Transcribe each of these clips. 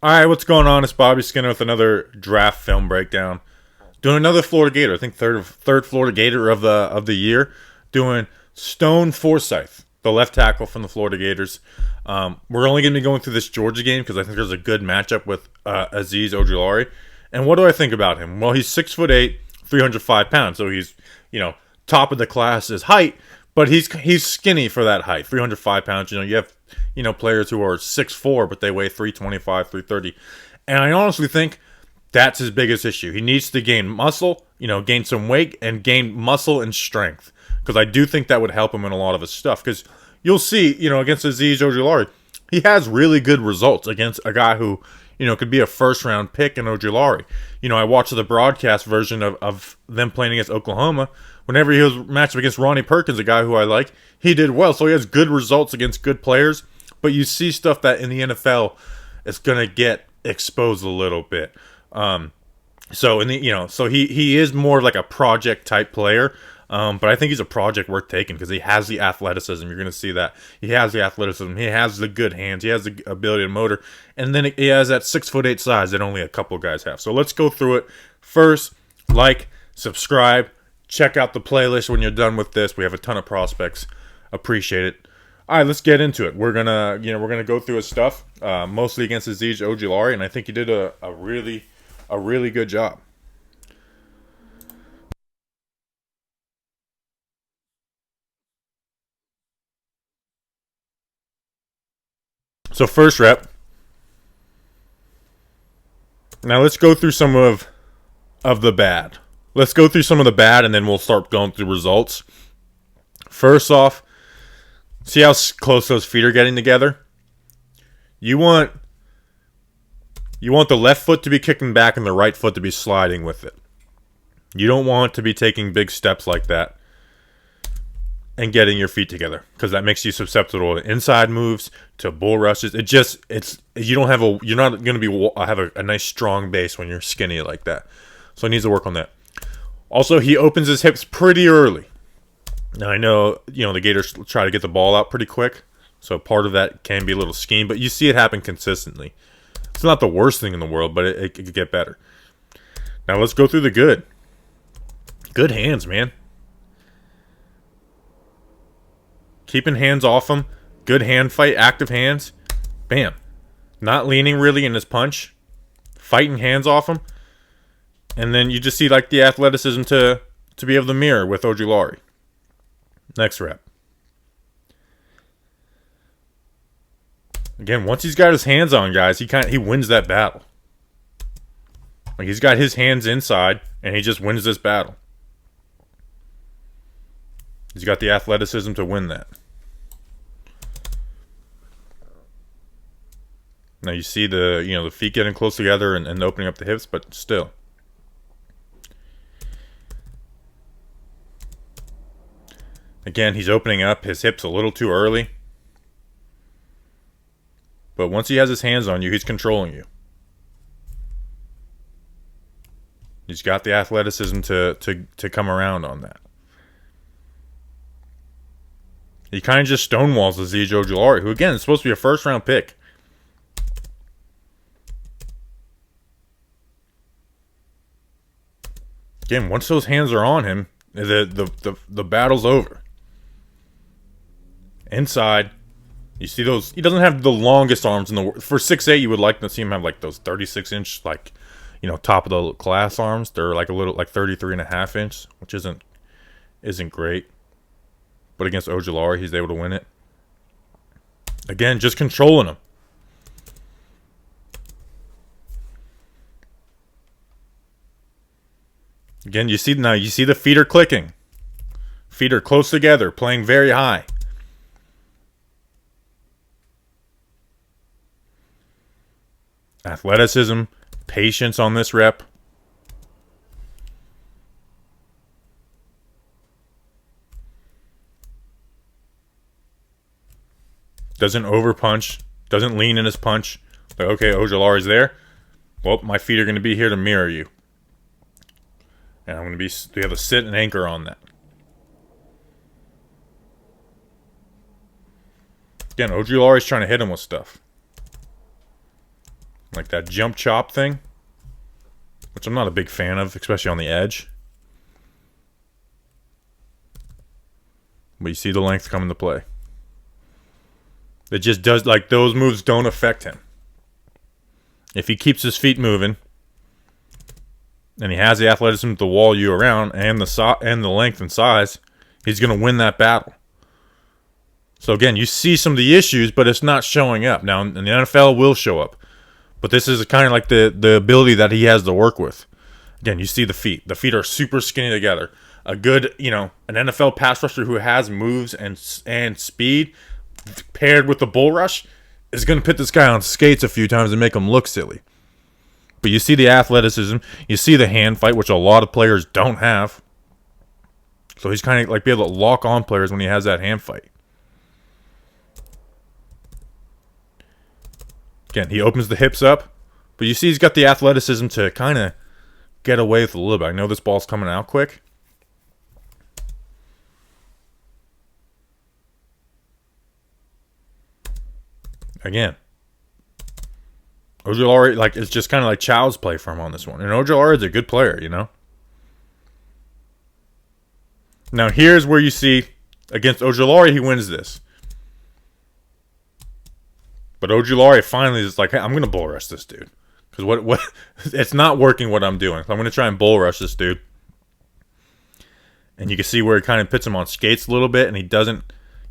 Alright, what's going on? It's Bobby Skinner with another draft film breakdown. Doing another Florida Gator. I think third Florida Gator of the year. Doing Stone Forsythe, the left tackle from the Florida Gators. We're only going to be going through this Georgia game because I think there's a good matchup with Azeez Ojulari. And what do I think about him? Well, he's 6'8", 305 pounds, so he's top of the class is height, but he's skinny for that height, 305 pounds. You have players who are 6'4", but they weigh 325, 330, and I honestly think that's his biggest issue. He needs to gain muscle, gain some weight and gain muscle and strength, because I do think that would help him in a lot of his stuff. Because you'll see, against Azeez Ojulari, he has really good results against a guy who could be a first-round pick in Ojulari. I watched the broadcast version of them playing against Oklahoma. Whenever he was matched up against Ronnie Perkins, a guy who I like, he did well. So he has good results against good players. But you see stuff that in the NFL is going to get exposed a little bit. So he is more like a project type player. But I think he's a project worth taking because he has the athleticism. You're going to see that. He has the athleticism. He has the good hands. He has the ability to motor. And then he has that 6'8" size that only a couple guys have. So let's go through it. First, subscribe, check out the playlist when you're done with this. We have a ton of prospects. Appreciate it. All right, let's get into it. We're gonna go through his stuff, mostly against Azeez Ojulari, and I think he did a really good job. So first rep. Now let's go through some of the bad. Let's go through some of the bad, and then we'll start going through results. First off, see how close those feet are getting together? You want the left foot to be kicking back and the right foot to be sliding with it. You don't want to be taking big steps like that and getting your feet together, because that makes you susceptible to inside moves, to bull rushes. You're not going to have a nice strong base when you're skinny like that. So he needs to work on that. Also, he opens his hips pretty early. Now I know, the Gators try to get the ball out pretty quick, so part of that can be a little scheme, but you see it happen consistently. It's not the worst thing in the world, but it could get better. Now let's go through the good. Good hands, man. Keeping hands off him. Good hand fight, active hands. Bam. Not leaning really in his punch. Fighting hands off him. And then you just see the athleticism to be able to mirror with Ojulari. Next rep. Again, once he's got his hands on guys, he wins that battle. He's got his hands inside, and he just wins this battle. He's got the athleticism to win that. Now you see the feet getting close together and opening up the hips, but still. Again, he's opening up his hips a little too early. But once he has his hands on you, he's controlling you. He's got the athleticism to come around on that. He kind of just stonewalls Azeez Ojulari, who again is supposed to be a first-round pick. Again, once those hands are on him, the battle's over. Inside, you see those. He doesn't have the longest arms in the world. For 6'8", you would like to see him have those 36-inch, top of the class arms. They're a little 33.5 inch, which isn't great. But against Ojulari, he's able to win it. Again, just controlling him. Again, you see the feet are clicking. Feet are close together, playing very high. Athleticism, patience on this rep. Doesn't overpunch, doesn't lean in his punch. Okay, Ojulari's there. Well, my feet are going to be here to mirror you. And I'm going to we have a sit and anchor on that. Again, Ojulari's trying to hit him with stuff. like that jump chop thing, which I'm not a big fan of, especially on the edge. But you see the length come into play. It just does, like, those moves don't affect him. If he keeps his feet moving, and he has the athleticism to wall you around, and the length and size, he's going to win that battle. So again, you see some of the issues, but it's not showing up. Now, in the NFL, will show up. But this is kind of like the ability that he has to work with. Again, you see the feet. The feet are super skinny together. A good, an NFL pass rusher who has moves and speed paired with the bull rush is going to put this guy on skates a few times and make him look silly. But you see the athleticism. You see the hand fight, which a lot of players don't have. So he's kind of like be able to lock on players when he has that hand fight. Again, he opens the hips up. But you see he's got the athleticism to kind of get away with a little bit. I know this ball's coming out quick. Again, Ojulari, like, it's just kind of like child's play for him on this one. And Ojulari is a good player, Now, here's where you see, against Ojulari, he wins this. But Ojulari finally is like, hey, I'm going to bull rush this dude. Because what it's not working what I'm doing. So I'm going to try and bull rush this dude. And you can see where it kind of puts him on skates a little bit. And he doesn't,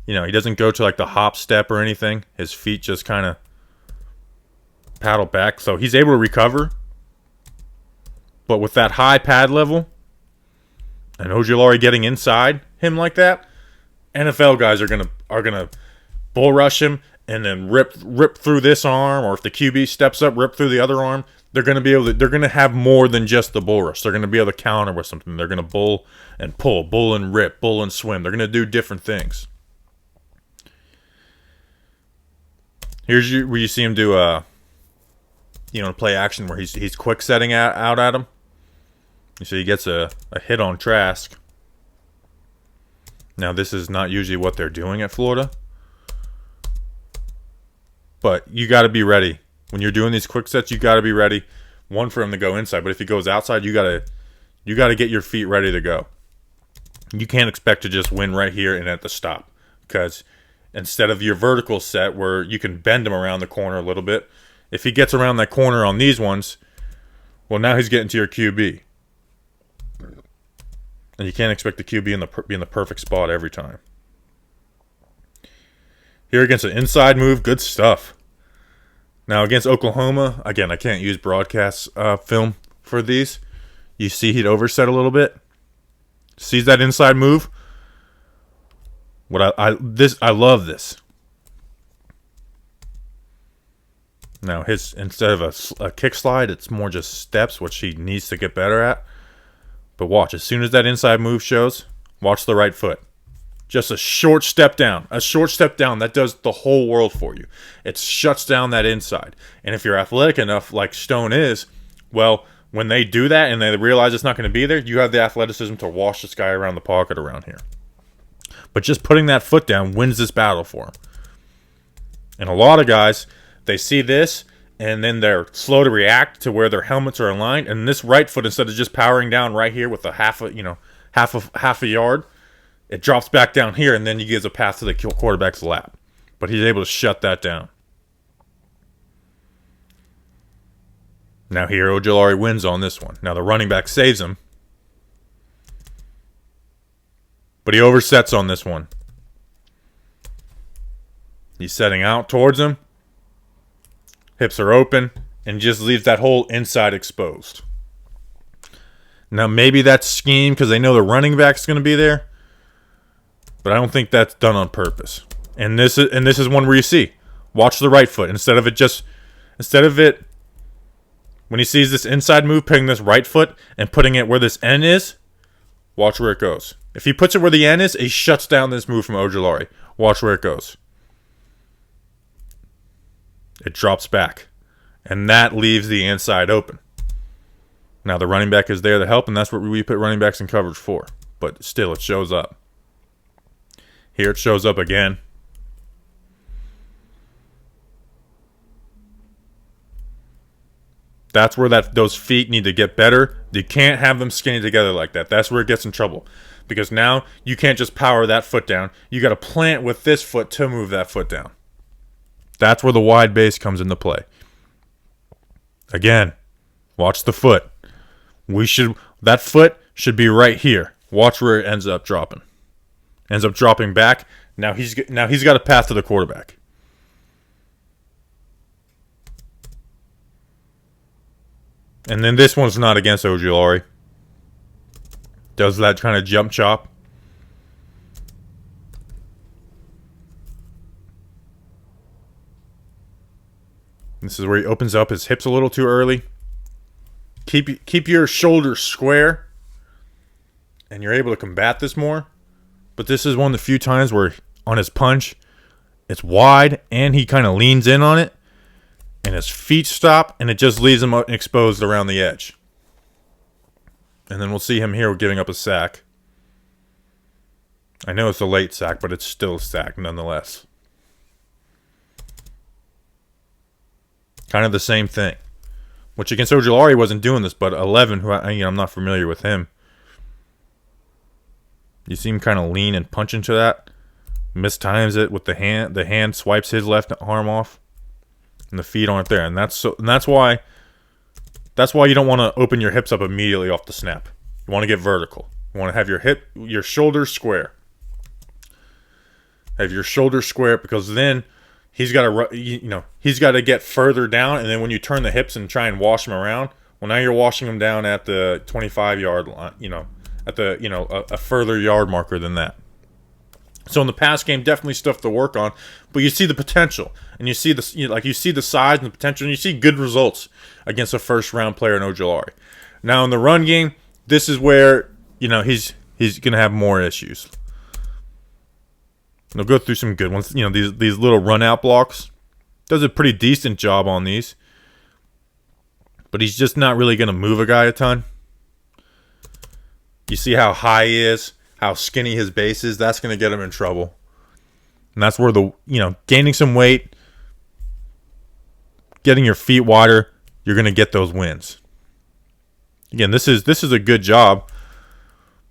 he doesn't go to like the hop step or anything. His feet just kind of paddle back. So he's able to recover. But with that high pad level, and Ojulari getting inside him like that, NFL guys are gonna bull rush him and then rip through this arm, or if the QB steps up, rip through the other arm. They're gonna have more than just the bull rush. They're gonna be able to counter with something. They're gonna bull and pull, bull and rip, bull and swim. They're gonna do different things. Here's where you see him do play action where he's quick setting out at him. You see he gets a hit on Trask. Now this is not usually what they're doing at Florida. But you got to be ready. When you're doing these quick sets, you got to be ready. One, for him to go inside, but if he goes outside, you got to get your feet ready to go. You can't expect to just win right here and at the stop, because instead of your vertical set where you can bend him around the corner a little bit, if he gets around that corner on these ones, well, now he's getting to your QB. And you can't expect the QB be in the perfect spot every time. Here against an inside move, good stuff. Now against Oklahoma, again, I can't use broadcast film for these. You see he'd overset a little bit. Sees that inside move. I love this. Now instead of a kick slide, it's more just steps, which he needs to get better at. But watch, as soon as that inside move shows, watch the right foot. Just a short step down. A short step down, that does the whole world for you. It shuts down that inside. And if you're athletic enough, like Stone is, well, when they do that and they realize it's not going to be there, you have the athleticism to wash this guy around the pocket around here. But just putting that foot down wins this battle for him. And a lot of guys, they see this, and then they're slow to react to where their helmets are aligned. And this right foot, instead of just powering down right here with a half a yard, it drops back down here, and then he gives a pass to the quarterback's lap. But he's able to shut that down. Now here, Ojulari wins on this one. Now the running back saves him. But he oversets on this one. He's setting out towards him. Hips are open, and just leaves that whole inside exposed. Now maybe that's scheme because they know the running back's going to be there. But I don't think that's done on purpose. And this is one where you see, watch the right foot instead of it when he sees this inside move, putting this right foot and putting it where this N is. Watch where it goes. If he puts it where the N is, he shuts down this move from Ojulari. Watch where it goes. It drops back, and that leaves the inside open. Now the running back is there to help, and that's what we put running backs in coverage for. But still, it shows up. Here it shows up again. That's where those feet need to get better. You can't have them skinny together like that. That's where it gets in trouble. Because now you can't just power that foot down. You got to plant with this foot to move that foot down. That's where the wide base comes into play. Again, watch the foot. That foot should be right here. Watch where it ends up dropping. Ends up dropping back. Now he's got a path to the quarterback. And then this one's not against Ojulari. Does that kind of jump chop. This is where he opens up his hips a little too early. Keep your shoulders square, and you're able to combat this more. But this is one of the few times where on his punch, it's wide, and he kind of leans in on it, and his feet stop, and it just leaves him exposed around the edge. And then we'll see him here giving up a sack. I know it's a late sack, but it's still a sack nonetheless. Kind of the same thing. Which against Ojulari wasn't doing this, but 11, who I'm not familiar with him. You see him kind of lean and punch into that. Mistimes it with the hand. The hand swipes his left arm off. And the feet aren't there. And that's why you don't want to open your hips up immediately off the snap. You want to get vertical. You want to have your shoulders square. Have your shoulders square, because then he's got to get further down, and then when you turn the hips and try and wash him around, well, now you're washing him down at the 25-yard line, at the a further yard marker than that. So in the pass game, definitely stuff to work on, but you see the potential, and you see the size and the potential, and you see good results against a first-round player in Ojulari. Now in the run game, this is where he's gonna have more issues. They'll go through some good ones. These little run-out blocks. Does a pretty decent job on these, but he's just not really gonna move a guy a ton. You see how high he is, how skinny his base is. That's gonna get him in trouble. And that's where gaining some weight, getting your feet wider, you're gonna get those wins. Again, this is a good job,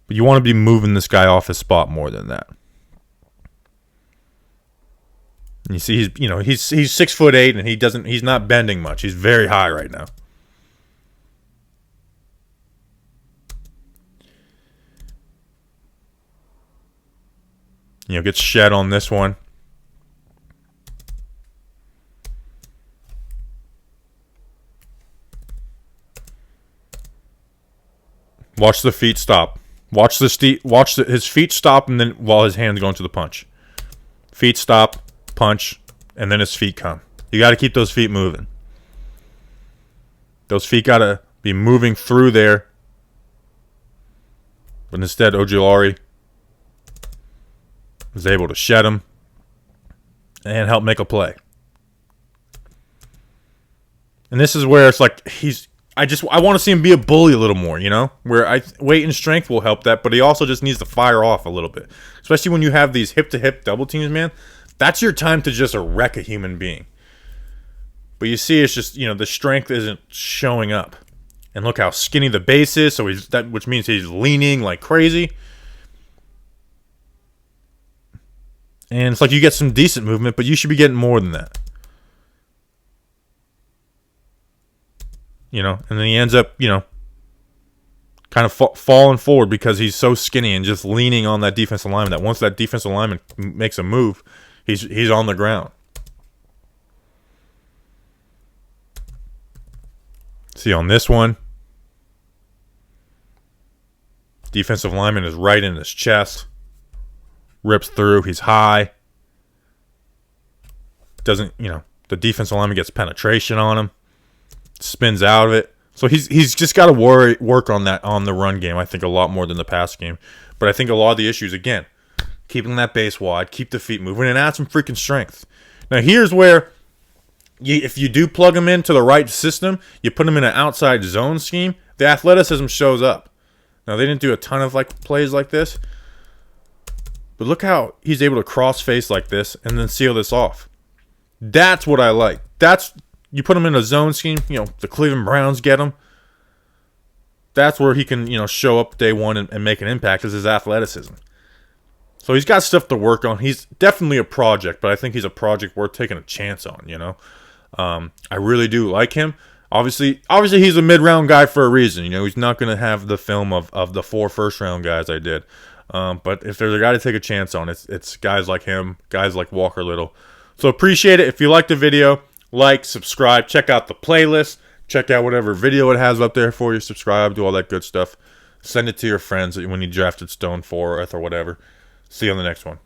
but you want to be moving this guy off his spot more than that. And you see he's 6'8", and he's not bending much. He's very high right now. Gets shed on this one. Watch the feet stop. Watch his feet stop, and then while his hands go into the punch. Feet stop, punch, and then his feet come. You got to keep those feet moving. Those feet got to be moving through there. But instead, Ojulari was able to shed him and help make a play. And this is where it's like I want to see him be a bully a little more, where weight and strength will help that, but he also just needs to fire off a little bit. Especially when you have these hip-to-hip double teams, man. That's your time to just wreck a human being. But you see, it's just, the strength isn't showing up. And look how skinny the base is, which means he's leaning like crazy. And it's like you get some decent movement, but you should be getting more than that. And then he ends up, kind of falling forward because he's so skinny and just leaning on that defensive lineman, that once that defensive lineman makes a move, he's on the ground. See on this one, defensive lineman is right in his chest, rips through, he's high. Doesn't, the defensive lineman gets penetration on him, spins out of it. So he's just got to work on that on the run game, I think, a lot more than the pass game. But I think a lot of the issues, again, keeping that base wide, keep the feet moving, and add some freaking strength. Now here's where, if you do plug him into the right system, you put him in an outside zone scheme, the athleticism shows up. Now they didn't do a ton of plays like this, but look how he's able to cross face like this and then seal this off. That's what I like. That's you put him in a zone scheme, the Cleveland Browns get him. That's where he can, show up day one and make an impact, is his athleticism. So he's got stuff to work on. He's definitely a project, but I think he's a project worth taking a chance on, I really do like him. Obviously he's a mid-round guy for a reason. He's not going to have the film of the 4 first-round guys I did. But if there's a guy to take a chance on, it's guys like him, guys like Walker Little. So appreciate it. If you liked the video, like, subscribe, check out the playlist, check out whatever video it has up there for you, subscribe, do all that good stuff. Send it to your friends when you drafted Stone Forsythe or whatever. See you on the next one.